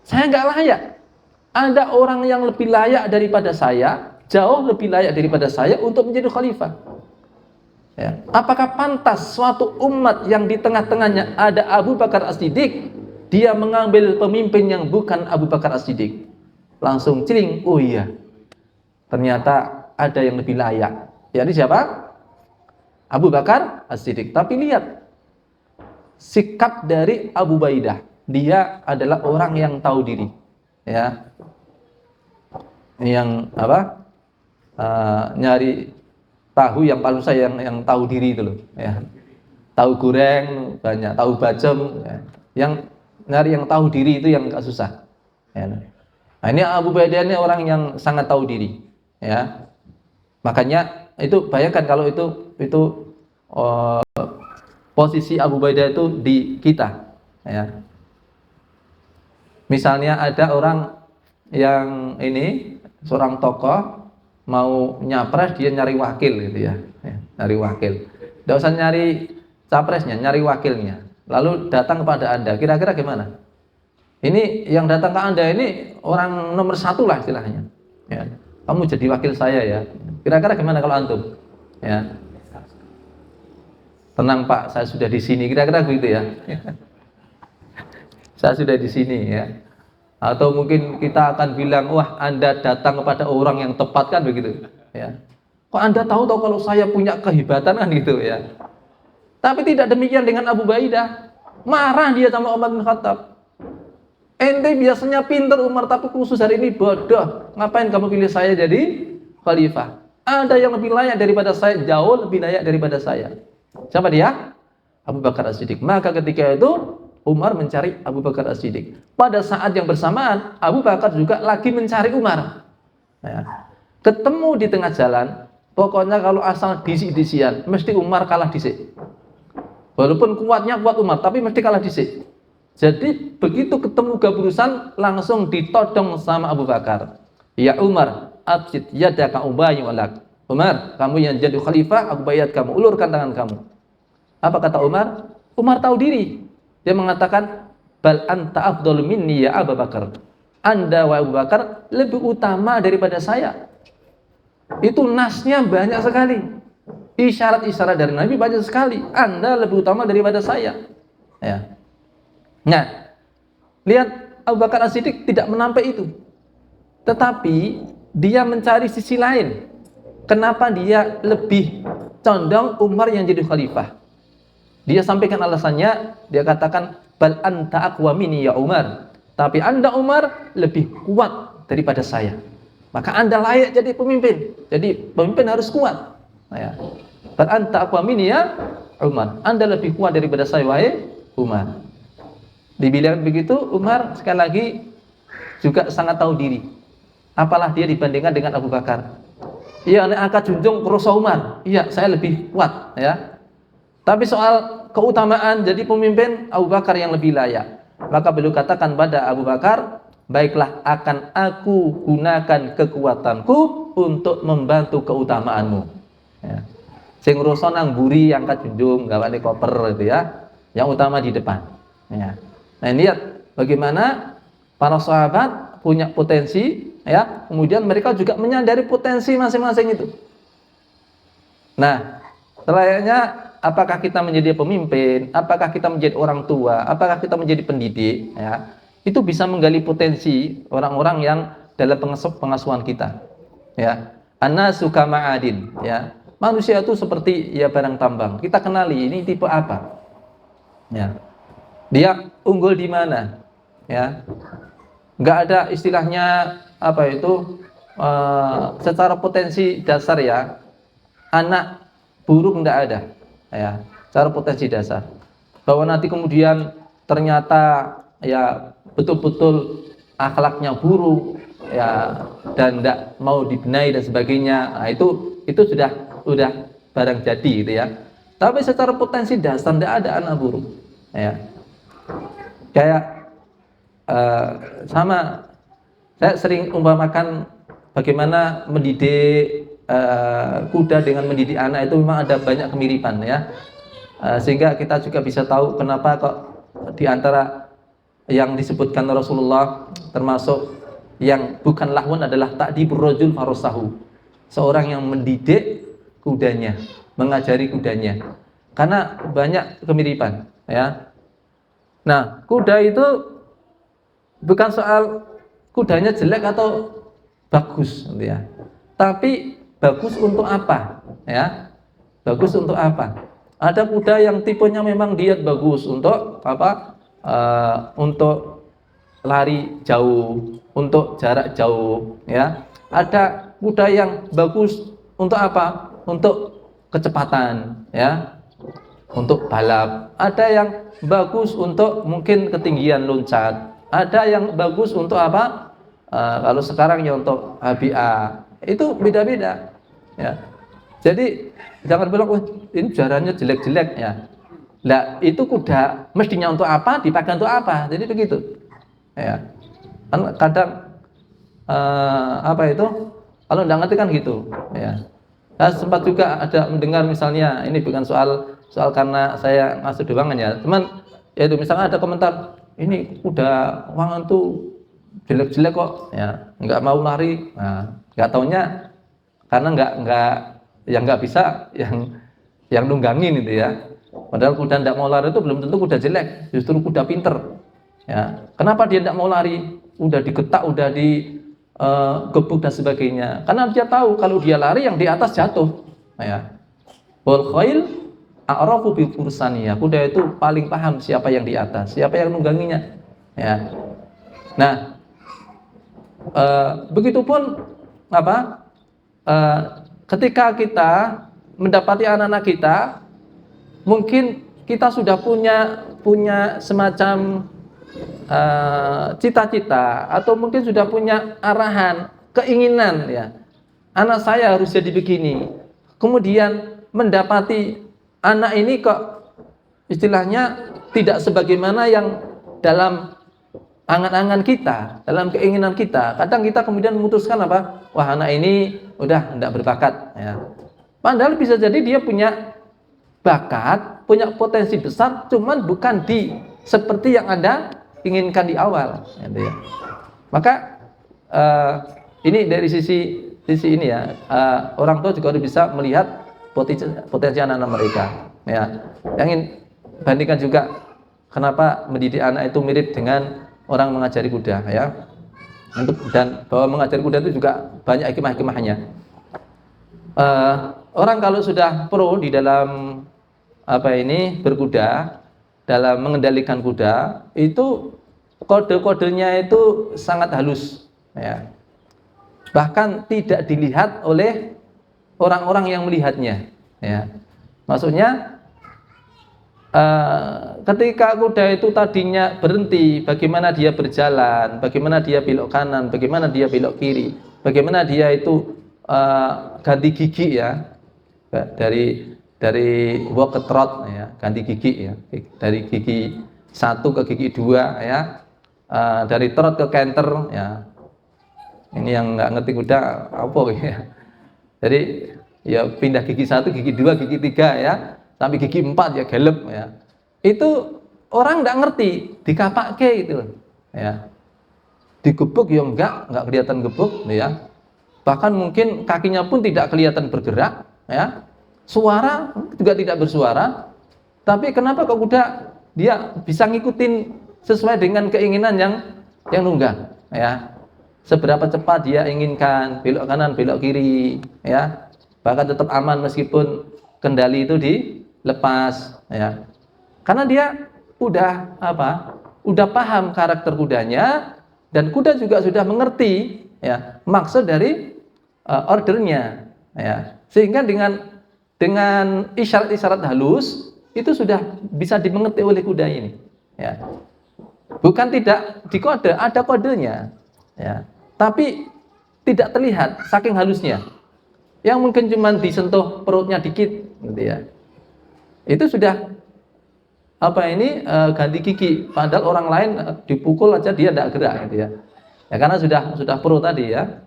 Saya nggak layak. Ada orang yang lebih layak daripada saya, jauh lebih layak daripada saya untuk menjadi khalifah. Ya. Apakah pantas suatu umat yang di tengah-tengahnya ada Abu Bakar As-Siddiq, dia mengambil pemimpin yang bukan Abu Bakar As-Siddiq? Langsung celing, oh iya, ternyata ada yang lebih layak. Yakni siapa? Abu Bakar As-Siddiq. Tapi lihat sikap dari Abu Ubaidah, dia adalah orang yang tahu diri, ya, yang nyari tahu yang paling saya yang tahu diri itu loh, ya. Tahu goreng banyak, tahu bacem, ya. Yang nyari yang tahu diri itu yang agak susah, ya. Nah, ini Abu Ubaidah ini orang yang sangat tahu diri, ya. Makanya itu bayangkan kalau itu posisi Abu Ubaidah itu di kita, ya. Misalnya ada orang yang ini seorang tokoh mau nyapres, dia nyari wakil gitu ya, nyari wakil. Tidak usah nyari capresnya, nyari wakilnya. Lalu datang kepada Anda, kira-kira gimana? Ini yang datang ke Anda ini orang nomor satu lah istilahnya. Ya. Kamu jadi wakil saya ya. Kira-kira gimana kalau antum? Ya. Tenang Pak, saya sudah di sini. Kira-kira begitu ya. Saya sudah di sini ya. Atau mungkin kita akan bilang, wah Anda datang kepada orang yang tepat, kan begitu ya. Kok Anda tahu kalau saya punya kehebatan, kan gitu ya. Tapi tidak demikian dengan Abu Ubaidah. Marah dia sama Umar bin Khattab. Ente biasanya pintar Umar, tapi khusus hari ini bodoh. Ngapain kamu pilih saya jadi khalifah? Ada yang lebih layak daripada saya, jauh lebih layak daripada saya. Siapa dia? Abu Bakar As-Siddiq. Maka ketika itu Umar mencari Abu Bakar As-Siddiq. Pada saat yang bersamaan, Abu Bakar juga lagi mencari Umar. Ya. Ketemu di tengah jalan. Pokoknya kalau asal disik-disian, mesti Umar kalah disik. Walaupun kuatnya kuat Umar, tapi mesti kalah disik. Jadi begitu ketemu gaburusan, langsung ditodong sama Abu Bakar. Ya Umar, absid yadaka ubayyun lak. Umar, kamu yang jadi khalifah, aku bayat kamu, ulurkan tangan kamu. Apa kata Umar? Umar tahu diri. Dia mengatakan, bal anta afdhalu minni ya Abu Bakar. Anda wahai Abu Bakar lebih utama daripada saya. Itu nasnya banyak sekali. Isyarat-isyarat dari Nabi banyak sekali. Anda lebih utama daripada saya. Ya. Nah, lihat Abu Bakar As-Siddiq tidak menampik itu. Tetapi dia mencari sisi lain. Kenapa dia lebih condong Umar yang jadi khalifah? Dia sampaikan alasannya, dia katakan bal anta aqwa minni ya Umar. Tapi Anda Umar lebih kuat daripada saya. Maka Anda layak jadi pemimpin. Jadi pemimpin harus kuat. Ya. Bal anta aqwa minni ya Umar. Anda lebih kuat daripada saya wahai Umar. Dibilang begitu, Umar sekali lagi juga sangat tahu diri. Apalah dia dibandingkan dengan Abu Bakar. Iya, nek angkat junjung kuroso Umar. Iya, saya lebih kuat, ya. Tapi soal keutamaan jadi pemimpin, Abu Bakar yang lebih layak. Maka beliau katakan pada Abu Bakar, baiklah akan aku gunakan kekuatanku untuk membantu keutamaanmu. Ya. Sing nguruso nang mburi angkat junjung, gawane koper gitu ya. Yang utama di depan. Ya. Nah, lihat bagaimana para sahabat punya potensi, ya. Kemudian mereka juga menyadari potensi masing-masing itu. Nah, selayaknya apakah kita menjadi pemimpin, apakah kita menjadi orang tua, apakah kita menjadi pendidik, ya, itu bisa menggali potensi orang-orang yang dalam pengasuhan kita, ya. Annasu kama'adin, ya. Manusia itu seperti ya barang tambang. Kita kenali ini tipe apa, ya. Dia unggul di mana, ya. Nggak ada istilahnya apa itu secara potensi dasar ya. Anak buruk nggak ada. Ya, cara potensi dasar bahwa nanti kemudian ternyata ya betul-betul akhlaknya buruk ya dan tidak mau dibenahi dan sebagainya. Nah, itu sudah barang jadi gitu ya. Tapi secara potensi dasar tidak ada anak buruk ya. Kayak sama saya sering umpamakan bagaimana mendidik kuda dengan mendidik anak itu memang ada banyak kemiripan ya, sehingga kita juga bisa tahu kenapa kok di antara yang disebutkan Rasulullah termasuk yang bukan lahwan adalah ta'dibur rajul farasahu, seorang yang mendidik kudanya, mengajari kudanya, karena banyak kemiripan ya. Nah, kuda itu bukan soal kudanya jelek atau bagus gitu ya, tapi bagus untuk apa? Ya, bagus untuk apa? Ada kuda yang tipenya memang dia bagus untuk apa? Untuk lari jauh, untuk jarak jauh. Ya, ada kuda yang bagus untuk apa? Untuk kecepatan. Ya, untuk balap. Ada yang bagus untuk mungkin ketinggian loncat. Ada yang bagus untuk apa? Kalau sekarang ya untuk HBA. Itu beda-beda ya. Jadi jangan bilang ini jarannya jelek-jelek ya. Nah, itu kuda mestinya untuk apa, dipakai untuk apa. Jadi begitu. Ya. Kan kadang apa itu? Kalau enggak ngerti kan gitu, ya. Saya sempat juga ada mendengar misalnya, ini bukan soal karena saya ngasih doangan ya. Cuman ya itu misalnya ada komentar, ini kuda wangan tuh jelek-jelek kok ya, enggak mau lari. Nah, enggak taunya karena nggak bisa yang nunggangin itu ya. Padahal kuda tidak mau lari itu belum tentu kuda jelek, justru kuda pinter. Ya, kenapa dia tidak mau lari? Udah digetak, udah digebuk dan sebagainya. Karena dia tahu kalau dia lari yang di atas jatuh. Ya. Wal khail a'rafu bi fursaniya. Kuda itu paling paham siapa yang di atas, siapa yang nungganginya. Ya. Nah, begitupun apa? Ketika kita mendapati anak-anak kita, mungkin kita sudah punya semacam cita-cita atau mungkin sudah punya arahan, keinginan ya. Anak saya harus jadi begini. Kemudian mendapati anak ini kok istilahnya tidak sebagaimana yang dalam angan-angan kita, dalam keinginan kita. Kadang kita kemudian memutuskan apa? Wah, anak ini udah tidak berbakat ya. Padahal bisa jadi dia punya bakat, punya potensi besar, cuman bukan seperti yang Anda inginkan di awal gitu ya. Maka ini dari sisi ini ya, orang tua juga harus bisa melihat potensi anak-anak mereka. Ya, yang ingin bandingkan juga kenapa mendidik anak itu mirip dengan orang mengajari kuda, ya. Dan bahwa mengajari kuda itu juga banyak hikmah-hikmahnya. Orang kalau sudah pro di dalam berkuda, dalam mengendalikan kuda, itu kode-kodenya itu sangat halus, ya. Bahkan tidak dilihat oleh orang-orang yang melihatnya, ya. Maksudnya ketika kuda itu tadinya berhenti, bagaimana dia berjalan, bagaimana dia belok kanan, bagaimana dia belok kiri, bagaimana dia itu ganti gigi, ya, dari walk ke trot, ya, ganti gigi, ya, dari gigi 1 ke gigi 2, ya, dari trot ke canter, ya. Ini yang nggak ngerti kuda apa, ya. Jadi ya pindah gigi 1, gigi 2, gigi 3, ya, sampai gigi 4 ya gelep, ya. Itu orang nggak ngerti, dikapake gitu, ya. Digebuk ya enggak kelihatan gebuk, ya. Bahkan mungkin kakinya pun tidak kelihatan bergerak, ya. Suara juga tidak bersuara. Tapi kenapa kok kuda dia bisa ngikutin sesuai dengan keinginan yang nunggang, ya. Seberapa cepat dia inginkan, belok kanan, belok kiri, ya. Bahkan tetap aman meskipun kendali itu dilepas, ya. Karena dia udah paham karakter kudanya, dan kuda juga sudah mengerti, ya, maksud dari ordernya, ya. Sehingga dengan isyarat-isyarat halus itu sudah bisa dimengerti oleh kuda ini, ya. Bukan tidak dikode, ada kodenya, ya. Tapi tidak terlihat saking halusnya. Yang mungkin cuma disentuh perutnya dikit, gitu, ya. Itu sudah ganti gigi. Padahal orang lain dipukul aja dia tidak gerak, gitu, ya. Ya karena sudah pro tadi, ya.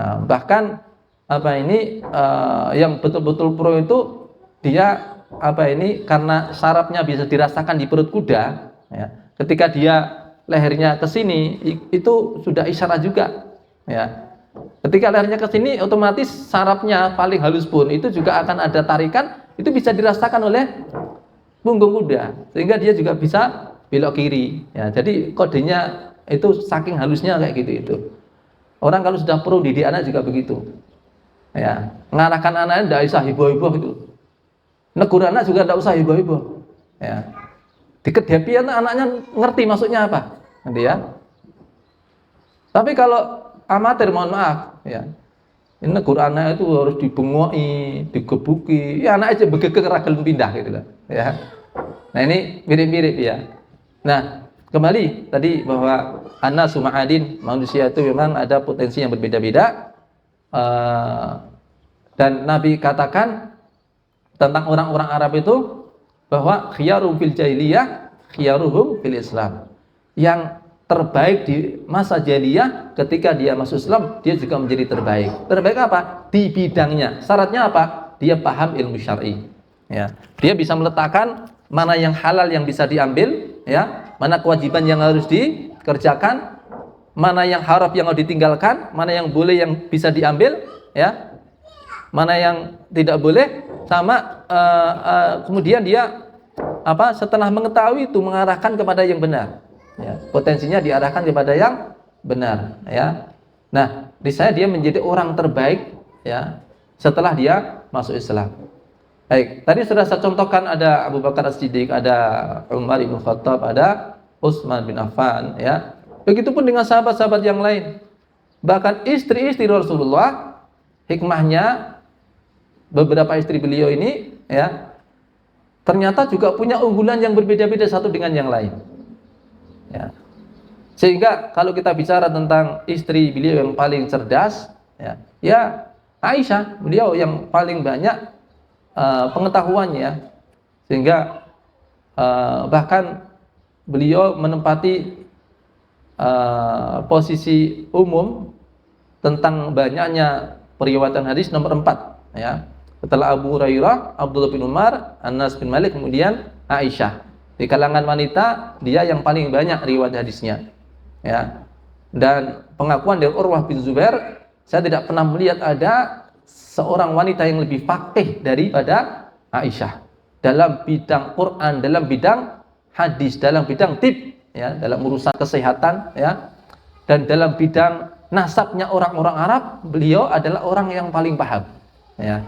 Bahkan yang betul-betul pro itu dia karena sarafnya bisa dirasakan di perut kuda, ya. Ketika dia lehernya ke sini itu sudah isyarat juga, ya. Ketika lehernya ke sini otomatis sarafnya paling halus pun itu juga akan ada tarikan, itu bisa dirasakan oleh punggung kuda sehingga dia juga bisa belok kiri, ya. Jadi kodenya itu saking halusnya kayak gitu itu. Orang kalau sudah pro didik anak juga begitu, ya. Ngarahkan anaknya tidak usah heboh-heboh gitu. Negur anak juga tidak usah heboh-heboh, ya. Dikedepi anaknya ngerti maksudnya apa, nanti, ya. Tapi kalau amatir, mohon maaf, ya, ini negur anak itu harus dibengoi, digebuki, ya anak aja begege ragel pindah gitu lah, ya. Nah ini mirip-mirip, ya. Nah kembali tadi bahwa an-nasu ma'adin, manusia itu memang ada potensi yang berbeda-beda, dan Nabi katakan tentang orang-orang Arab itu bahwa khiyarum fil jahiliyah khiyaruhum fil Islam. Yang terbaik di masa jahiliyah ketika dia masuk Islam, dia juga menjadi terbaik. Terbaik apa? Di bidangnya. Syaratnya apa? Dia paham ilmu syar'i, ya. Dia bisa meletakkan mana yang halal yang bisa diambil, ya, mana kewajiban yang harus dikerjakan, mana yang haram yang harus ditinggalkan, mana yang boleh yang bisa diambil, ya, mana yang tidak boleh, sama kemudian dia setelah mengetahui itu mengarahkan kepada yang benar, ya. Potensinya diarahkan kepada yang benar, ya. Nah, di saya dia menjadi orang terbaik, ya, setelah dia masuk Islam. Baik, tadi sudah saya contohkan ada Abu Bakar As-Siddiq, ada Umar bin Khattab, ada Utsman bin Affan, ya. Begitupun dengan sahabat-sahabat yang lain. Bahkan istri-istri Rasulullah, hikmahnya beberapa istri beliau ini, ya, ternyata juga punya unggulan yang berbeda-beda satu dengan yang lain, ya. Sehingga kalau kita bicara tentang istri beliau yang paling cerdas, ya Aisyah, beliau yang paling banyak pengetahuannya, sehingga bahkan beliau menempati posisi umum tentang banyaknya periwayatan hadis nomor 4, ya. Setelah Abu Hurairah, Abdullah bin Umar, Anas bin Malik, kemudian Aisyah. Di kalangan wanita dia yang paling banyak riwayat hadisnya, ya. Dan pengakuan dari Urwah bin Zubair, saya tidak pernah melihat ada seorang wanita yang lebih faqih daripada Aisyah dalam bidang Quran, dalam bidang hadis, dalam bidang tib, ya, dalam urusan kesehatan, ya, dan dalam bidang nasabnya orang-orang Arab, beliau adalah orang yang paling paham, ya.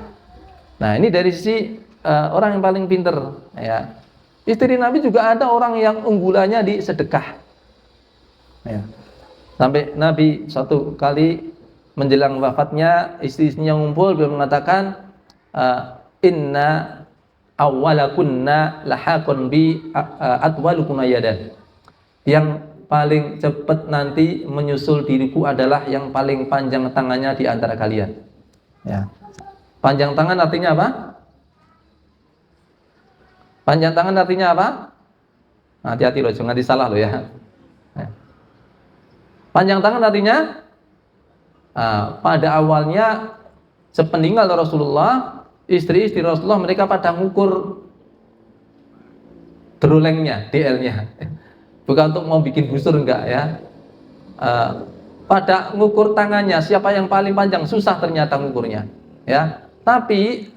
Nah, ini dari sisi orang yang paling pinter, ya. Istri Nabi juga ada orang yang unggulannya di sedekah, ya. Sampai Nabi suatu kali menjelang wafatnya, istri-istrinya ngumpul, beliau mengatakan, inna awwalakunna lahaqun bi atwalukunna yadan. Yang paling cepat nanti menyusul diriku adalah yang paling panjang tangannya di antara kalian. Ya. Panjang tangan artinya apa? Panjang tangan artinya apa? Hati-hati loh, jangan disalah loh ya. Panjang tangan artinya pada awalnya sepeninggal Rasulullah, istri-istri Rasulullah mereka pada ngukur derulengnya, DL-nya. Bukan untuk mau bikin busur, enggak ya. Pada ngukur tangannya, siapa yang paling panjang, susah ternyata ngukurnya, ya. Tapi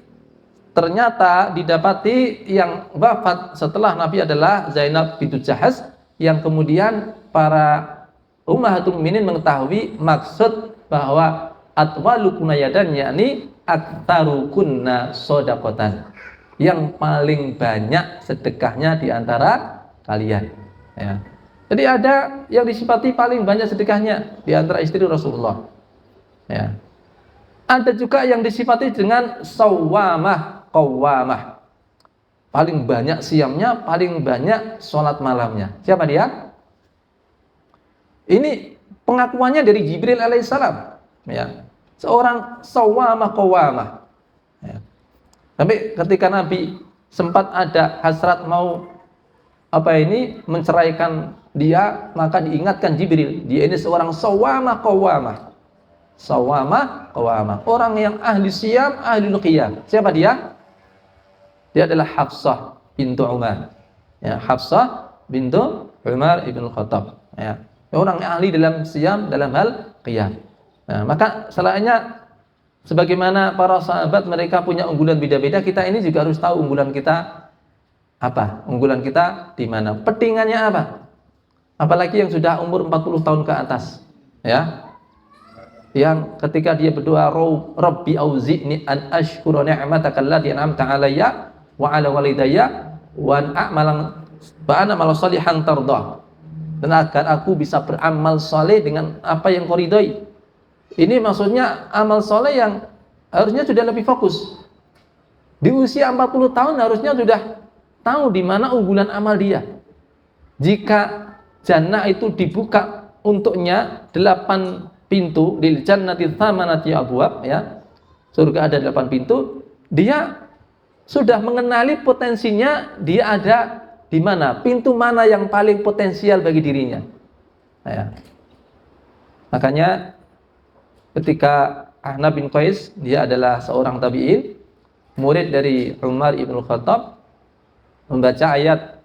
ternyata didapati yang wafat setelah Nabi adalah Zainab bintu Jahaz, yang kemudian para Ummahatul Mukminin mengetahui maksud bahwa atwalukunna yadan, yakni aktarukunna shadaqatan, yang paling banyak sedekahnya di antara kalian, ya. Jadi ada yang disifati paling banyak sedekahnya di antara istri Rasulullah, ya. Ada juga yang disifati dengan sawamah qawamah, paling banyak siamnya, paling banyak sholat malamnya. Siapa dia? Ini pengakuannya dari Jibril alaihissalam, ya. Seorang sawamah qawamah, ya. Tapi ketika Nabi sempat ada hasrat mau menceraikan dia, maka diingatkan Jibril, dia ini seorang sawamah qawamah. Sawamah qawamah, orang yang ahli siyam, ahli qiyam. Siapa dia? Dia adalah Hafsah bintu Umar, ya. Hafsah bintu Umar ibn Khattab, ya. Orang yang ahli dalam siyam, dalam hal qiyam. Nah, maka selainnya sebagaimana para sahabat mereka punya unggulan beda-beda, kita ini juga harus tahu unggulan kita apa? Unggulan kita di mana? Petingannya apa? Apalagi yang sudah umur 40 tahun ke atas, ya. Yang ketika dia berdoa, Rabbi auzi'ni an ashkura ni'mataka allati an'amta 'alayya wa 'ala walidayya wa an a'mala salihan tardah. Dan agar aku bisa beramal soleh dengan apa yang kau ridhoi. Ini maksudnya amal soleh yang harusnya sudah lebih fokus. Di usia 40 tahun harusnya sudah tahu di mana unggulan amal dia. Jika jannah itu dibuka untuknya 8 pintu, lil jannati tsamanati abwab, ya. Surga ada 8 pintu, dia sudah mengenali potensinya, dia ada di mana, pintu mana yang paling potensial bagi dirinya, ya. Makanya ketika Ahnaf bin Qais, dia adalah seorang tabi'in, murid dari Umar ibn Khattab, membaca ayat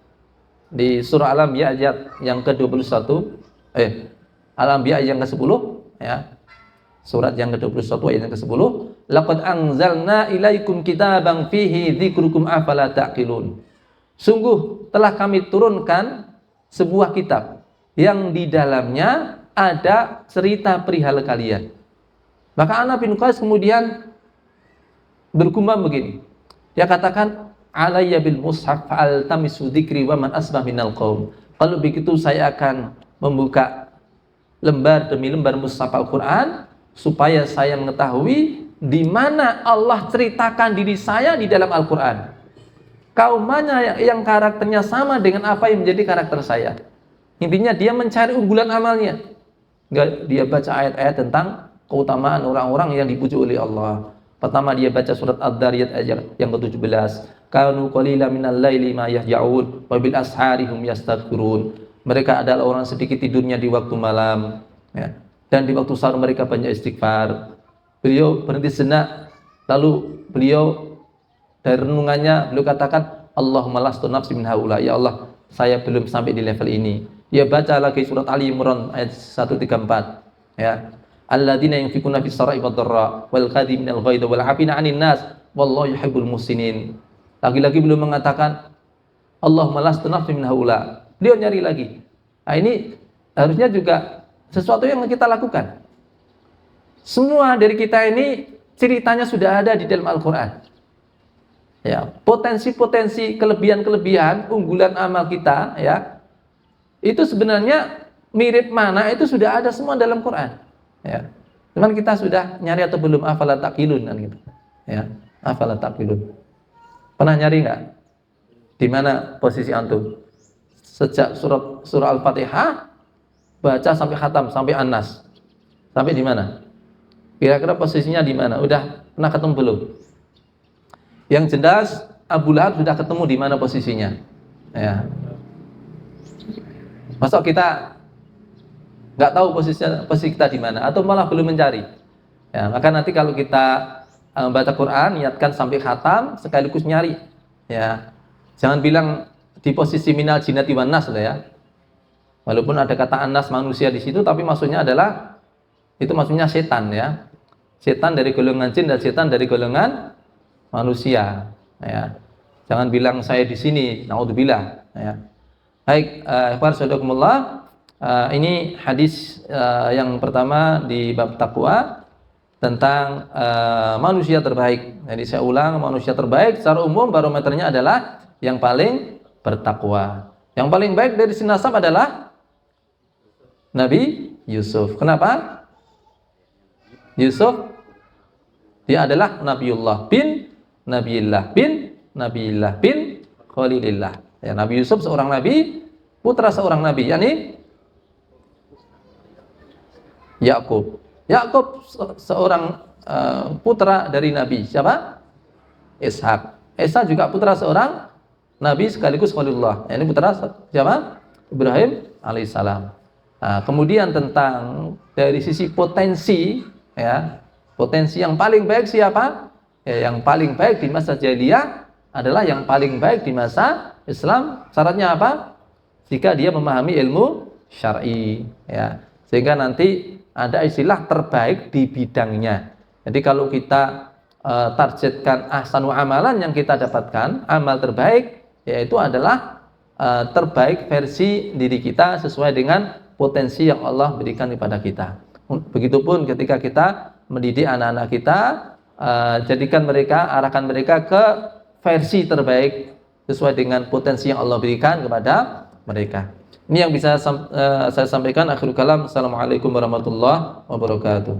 di surah Al-Anbiya ayat yang ke-21, Al-Anbiya ayat yang ke-10, ya. Surat yang ke-21 ayat yang ke-10, laqad anzalna ilaikum kitaban fihi dzikrukum afala taqilun. Sungguh telah kami turunkan sebuah kitab yang di dalamnya ada cerita perihal kalian. Maka Ahnaf bin Qais kemudian bergumam begini. Dia katakan, alayya bil mushaf fa'altamisu dzikri wa man asbah minal qaum. Kalau begitu saya akan membuka lembar demi lembar mushaf Al-Quran supaya saya mengetahui di mana Allah ceritakan diri saya di dalam Al-Quran. Kaum mana yang karakternya sama dengan apa yang menjadi karakter saya. Intinya dia mencari unggulan amalnya. Dia baca ayat-ayat tentang keutamaan orang-orang yang dipuji oleh Allah. Pertama dia baca surat Ad-Dariyat ayat yang ke-17. Kanu qalilan minal laili ma yahja'un wa bil ashari hum yastaghfirun. Mereka adalah orang sedikit tidurnya di waktu malam, ya. Dan di waktu sahur mereka banyak istighfar. Beliau berhenti sejenak, lalu beliau dari renungannya beliau katakan, Allahumma lastu nafsi min haula, ya Allah, saya belum sampai di level ini. Dia baca lagi surat Ali Imran ayat 134. Ya. Alladzina yunfikuna fis sarai wad dharra wal kadhiminal ghaidha wal 'afina 'anil nas wallahu yuhibbul muhsinin. Lagi-lagi belum mengatakan Allahumma lastu nafsi min haula. Beliau nyari lagi. Nah, ini harusnya juga sesuatu yang kita lakukan. Semua dari kita ini ceritanya sudah ada di dalam Al-Qur'an. Ya, potensi-potensi kelebihan-kelebihan unggulan amal kita ya. Itu sebenarnya mirip mana itu sudah ada semua dalam Quran. Ya. Cuman kita sudah nyari atau belum, afala taqilun kan gitu. Ya, afala taqilun. Pernah nyari enggak? Di mana posisi antum? Sejak surah Al-Fatihah baca sampai khatam, sampai An-Nas. Sampai di mana? Kira-kira posisinya di mana? Udah pernah ketemu belum? Yang jelas Abu Lahab sudah ketemu di mana posisinya. Ya. Masa kita nggak tahu posisi kita di mana atau malah belum mencari. Ya, maka nanti kalau kita baca Quran, niatkan sampai khatam sekaligus nyari. Ya. Jangan bilang di posisi minal jinnati wan nas lah ya. Walaupun ada kata anas manusia di situ, tapi maksudnya adalah itu maksudnya setan ya. Setan dari golongan jin dan setan dari golongan manusia. Ya. Jangan bilang saya di sini, naudzubillah. Ya. Baik, ikhwan saudarakumullah, ini hadis yang pertama di bab takwa tentang manusia terbaik. Jadi saya ulang, manusia terbaik secara umum barometernya adalah yang paling bertakwa. Yang paling baik dari sisi nasab adalah Nabi Yusuf. Kenapa? Yusuf dia adalah Nabiullah bin Nabiillah bin Nabiillah bin Khalilillah. Ya, Nabi Yusuf seorang nabi, putra seorang nabi, yakni Yakub. Yakub seorang putra dari nabi. Siapa? Ishak. Ishak juga putra seorang nabi sekaligus Khalilullah. Ini putra siapa? Ibrahim alaihissalam. Nah, kemudian tentang dari sisi potensi, ya, potensi yang paling baik siapa? Ya, yang paling baik di masa jahiliyah adalah yang paling baik di masa Islam. Syaratnya apa? Jika dia memahami ilmu syar'i, ya. Sehingga nanti ada istilah terbaik di bidangnya. Jadi kalau kita targetkan ahsanu amalan yang kita dapatkan, amal terbaik yaitu adalah terbaik versi diri kita sesuai dengan potensi yang Allah berikan kepada kita. Begitupun ketika kita mendidik anak-anak kita, jadikan mereka, arahkan mereka ke versi terbaik sesuai dengan potensi yang Allah berikan kepada mereka. Ini yang bisa saya sampaikan. Akhirul kalam. Assalamualaikum warahmatullahi wabarakatuh.